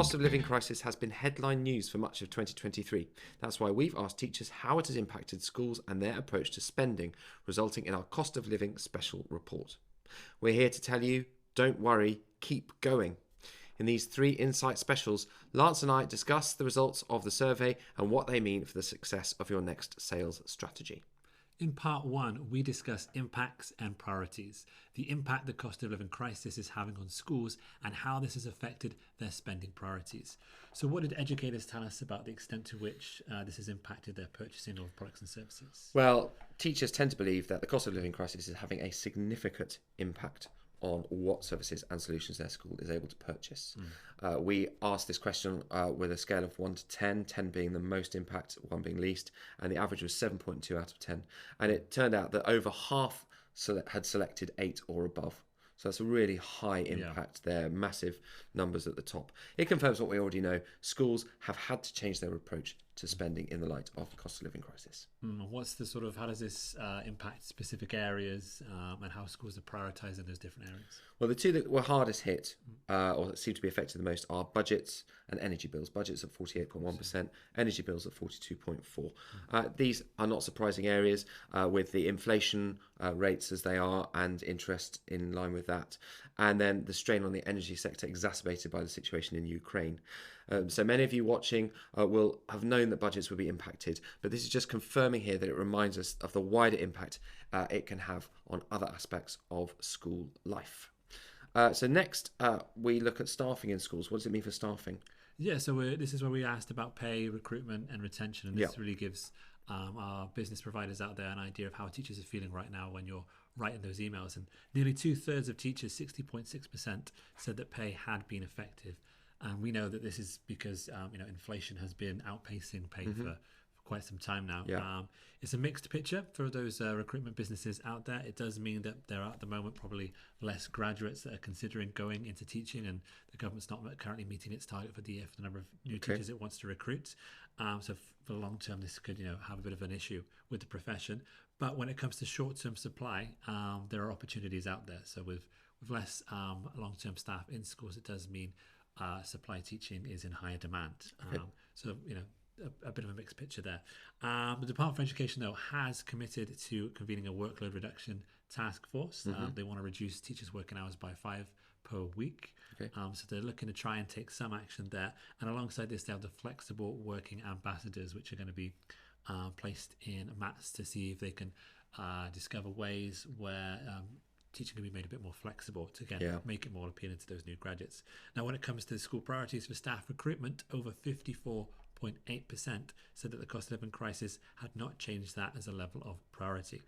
cost of living crisis has been headline news for much of 2023. That's why we've asked teachers how it has impacted schools and their approach to spending, resulting in our cost of living special report. We're here to tell you, don't worry, keep going. In these 3 Insight specials, Lance and I discuss the results of the survey and what they mean for the success of your next sales strategy. In part 1, we discuss impacts and priorities, the impact the cost of living crisis is having on schools and how this has affected their spending priorities. So what did educators tell us about the extent to which this has impacted their purchasing of products and services? Well, teachers tend to believe that the cost of living crisis is having a significant impact on what services and solutions their school is able to purchase. We asked this question with a scale of 1 to 10, 10 being the most impact, 1 being least, and the average was 7.2 out of 10. And it turned out that over half had selected 8 or above. So that's a really high impact there, massive numbers at the top. It confirms what we already know. Schools have had to change their approach to spending in the light of the cost of living crisis. What's the how does this impact specific areas and how schools are prioritising those different areas? Well, the 2 that were hardest hit or that seem to be affected the most are budgets and energy bills. Budgets at 48.1%, energy bills at 42.4%. These are not surprising areas with the inflation rates as they are and interest in line with that. And then the strain on the energy sector exacerbated by the situation in Ukraine. So many of you watching will have known that budgets would be impacted, but this is just confirming here that it reminds us of the wider impact it can have on other aspects of school life. So next, we look at staffing in schools. What does it mean for staffing? Yeah, so this is where we asked about pay, recruitment and retention, and this really gives our business providers out there an idea of how teachers are feeling right now when you're writing those emails. And nearly 2/3 of teachers, 60.6%, said that pay had been effective. And we know that this is because inflation has been outpacing pay for quite some time now. It's a mixed picture for those recruitment businesses out there. It does mean that there are at the moment probably less graduates that are considering going into teaching, and the government's not currently meeting its target for the year for the number of new teachers it wants to recruit. So for the long term, this could have a bit of an issue with the profession. But when it comes to short-term supply, there are opportunities out there. So with less long-term staff in schools, it does mean supply teaching is in higher demand. A bit of a mixed picture there. The Department for Education, though, has committed to convening a workload reduction task force. They want to reduce teachers' working hours by 5 per week. So they're looking to try and take some action there. And alongside this, they have the flexible working ambassadors, which are going to be placed in MATs to see if they can discover ways where teaching can be made a bit more flexible to make it more appealing to those new graduates. Now, when it comes to school priorities for staff recruitment, over 54.8% said that the cost of living crisis had not changed that as a level of priority.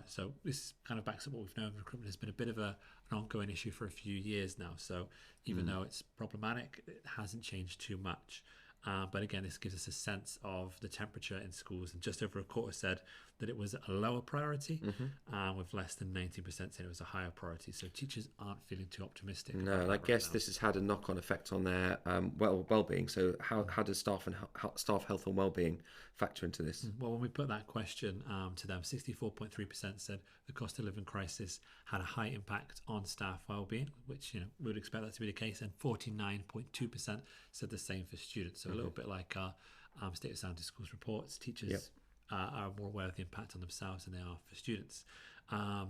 So this kind of backs up what we've known. Recruitment has been a bit of an ongoing issue for a few years now. So even though it's problematic, it hasn't changed too much. But again, this gives us a sense of the temperature in schools, and just over a quarter said that it was a lower priority, with less than 19% saying it was a higher priority. So teachers aren't feeling too optimistic. No, and I guess this has had a knock-on effect on their well-being. So how does staff health and well-being factor into this? Well, when we put that question to them, 64.3% said the cost of living crisis had a high impact on staff well-being, which we would expect that to be the case, and 49.2% said the same for students. So a little bit like our State of Sound in Schools reports, teachers are more aware of the impact on themselves than they are for students.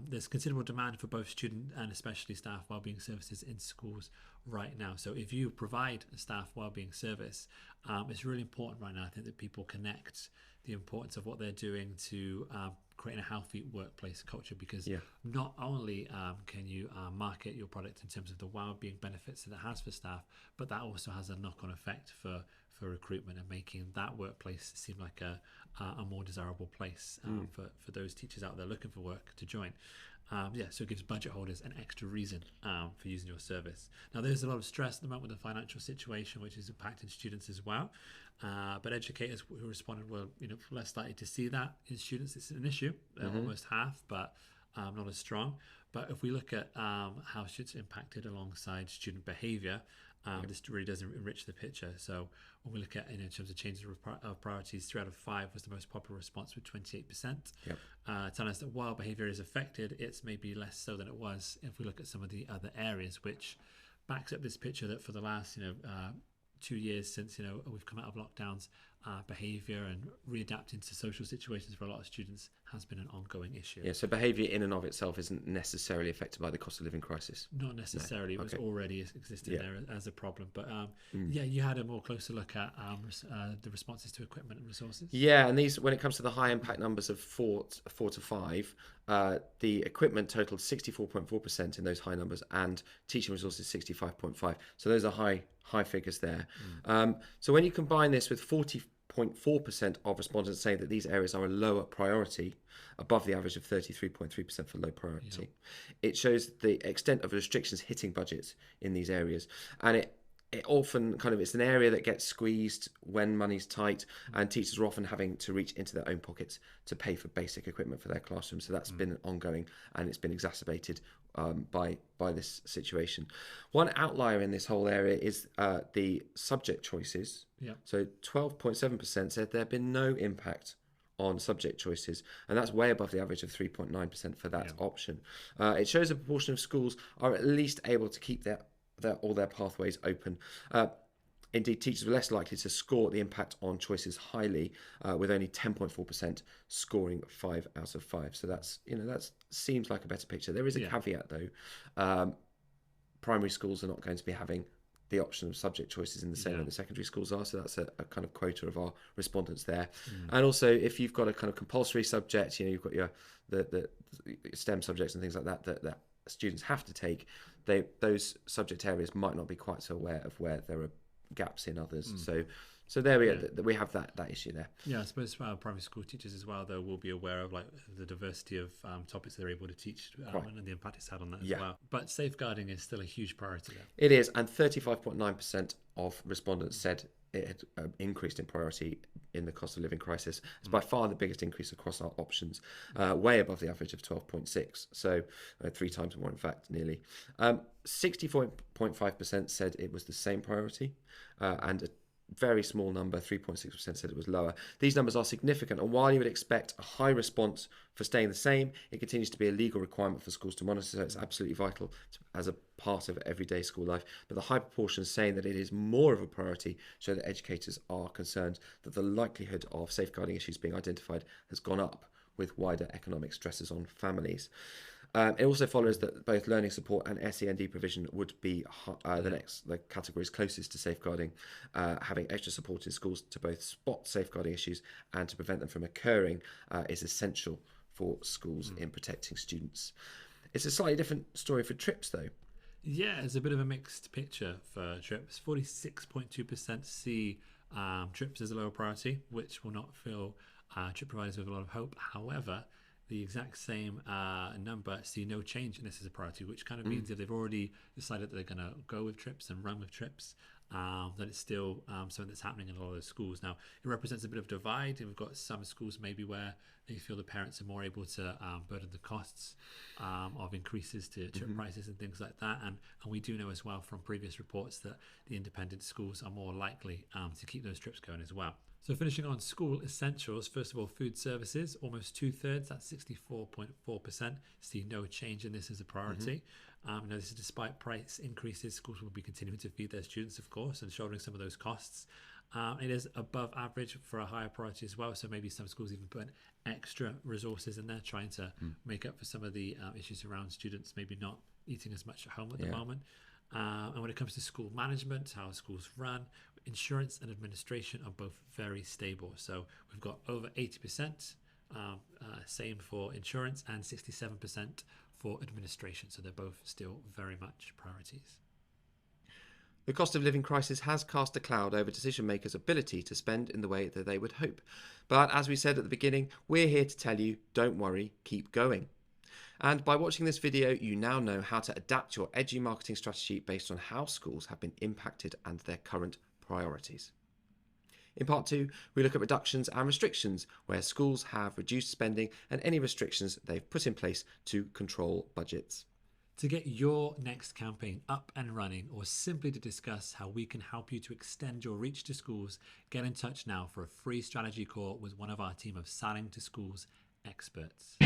There's considerable demand for both student and especially staff wellbeing services in schools right now. So if you provide a staff wellbeing service, it's really important right now, I think, that people connect the importance of what they're doing to creating a healthy workplace culture, because not only can you market your product in terms of the wellbeing benefits that it has for staff, but that also has a knock-on effect for recruitment and making that workplace seem like a more desirable place for those teachers out there looking for work to join. So it gives budget holders an extra reason for using your service. Now, there's a lot of stress at the moment with the financial situation, which is impacting students as well. But educators who responded were less likely to see that in students. It's an issue, almost half, but not as strong. But if we look at how students are impacted alongside student behaviour, this really does enrich the picture. So when we look at in terms of changes of priorities, 3 out of 5 was the most popular response with 28%. Telling us that while behaviour is affected, it's maybe less so than it was if we look at some of the other areas, which backs up this picture that for the last 2 years since we've come out of lockdowns, behaviour and readapting to social situations for a lot of students has been an ongoing issue. Yeah, so behaviour in and of itself isn't necessarily affected by the cost of living crisis. Not necessarily. No. It was already existing there as a problem. But Mm. you had a more closer look at the responses to equipment and resources. Yeah, and these, when it comes to the high impact numbers of 4 to 5, the equipment totaled 64.4% in those high numbers, and teaching resources 65.5. So those are high figures there. So when you combine this with 40.4% of respondents saying that these areas are a lower priority, above the average of 33.3% for low priority, it shows the extent of restrictions hitting budgets in these areas. And it often it's an area that gets squeezed when money's tight, and teachers are often having to reach into their own pockets to pay for basic equipment for their classrooms. So that's been ongoing, and it's been exacerbated by this situation. One outlier in this whole area is the subject choices. Yeah. So 12.7% said there had been no impact on subject choices, and that's way above the average of 3.9% for that option. It shows a proportion of schools are at least able to keep all their pathways open. Indeed, teachers were less likely to score the impact on choices highly, with only 10.4% scoring 5 out of 5. So that seems like a better picture. There is a caveat though. Primary schools are not going to be having the option of subject choices in the same way the secondary schools are. So that's a kind of quota of our respondents there. And also, if you've got a kind of compulsory subject, you've got the STEM subjects and things like that students have to take, those subject areas might not be quite so aware of where there are gaps in others. So there we are. We have that issue there. Yeah, I suppose primary school teachers as well, though, will be aware of the diversity of topics they're able to teach and the impact it's had on that as well. But safeguarding is still a huge priority there. It is, and 35.9% of respondents said it had increased in priority in the cost of living crisis. It's by far the biggest increase across our options, way above the average of 12.6. So 3 times more, in fact, nearly. 64.5% said it was the same priority, and a very small number, 3.6%, said it was lower. These numbers are significant, and while you would expect a high response for staying the same, it continues to be a legal requirement for schools to monitor, so it's absolutely vital as a part of everyday school life. But the high proportion saying that it is more of a priority show that educators are concerned that the likelihood of safeguarding issues being identified has gone up with wider economic stresses on families. It also follows that both learning support and SEND provision would be the categories closest to safeguarding. Having extra support in schools to both spot safeguarding issues and to prevent them from occurring is essential for schools in protecting students. It's a slightly different story for TRIPS, though. Yeah, it's a bit of a mixed picture for TRIPS. 46.2% see TRIPS as a lower priority, which will not fill TRIP providers with a lot of hope. However, the exact same number see no change in this as a priority, which kind of means if they've already decided that they're going to go with TRIPS and run with TRIPS, that it's still something that's happening in a lot of those schools. Now, it represents a bit of divide. We've got some schools maybe where they feel the parents are more able to burden the costs of increases to TRIP prices and things like that. And we do know as well from previous reports that the independent schools are more likely to keep those TRIPs going as well. So finishing on school essentials, first of all, food services, almost 2/3, that's 64.4%, see no change in this as a priority. Now, this is despite price increases. Schools will be continuing to feed their students, of course, and shouldering some of those costs. It is above average for a higher priority as well, so maybe some schools even put extra resources in there, trying to make up for some of the issues around students maybe not eating as much at home at the moment. And when it comes to school management, how schools run, insurance and administration are both very stable. So we've got over 80%, same for insurance, and 67% for administration. So they're both still very much priorities. The cost of living crisis has cast a cloud over decision makers' ability to spend in the way that they would hope. But as we said at the beginning, we're here to tell you, don't worry, keep going. And by watching this video, you now know how to adapt your edu marketing strategy based on how schools have been impacted and their current priorities. In part 2, we look at reductions and restrictions, where schools have reduced spending and any restrictions they've put in place to control budgets. To get your next campaign up and running, or simply to discuss how we can help you to extend your reach to schools, get in touch now for a free strategy call with one of our team of Selling to Schools experts.